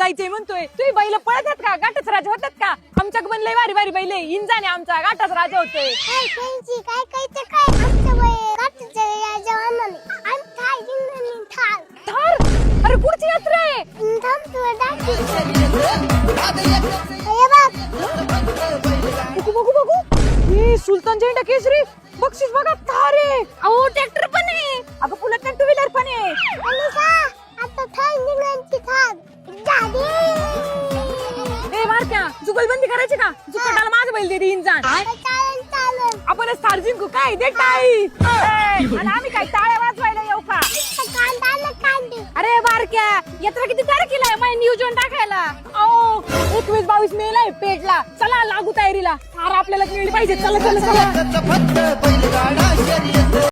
जायचंय म्हणतोय. तुम्ही बैल पळत आहेत का? गाठाच राजा होतात का? आमच्या बनलंय वारी वारी बैल इंजाने आमचा गाठाच राजा होतोय. काय काय आमचं वय गाठीचं राजा होणार नाही. आम्ही थार जिंकणार थार. थार? अरे पुढची यात्रा आहे. थांब तुला दाखवते. हे बघ. बघू बघू बघू. हे सुलतान झेंडा केसरी बक्षीस बघा थार आहे. अहो ट्रॅक्टर पण आहे. अगं पुन्हा टू व्हीलर पण आहे. आणि का आता थार निघायची थार. ए मारत्या जुगलबंदी करायची का? जुकटाला माझं बैल दे इंजान. चालेल आपणच थार जिंकू काय दे टाळी. आणि आम्ही काय टाळ्या वाजवायला येऊ का? अरे बारक्या यात्रा किती तारखेला आहे? माझ्या नियोजन टाकायला. अहो 21-22 मेला आहे पेटला. चला लागू तयारीला. थार आपल्याला मिळली पाहिजे. चला चला चला.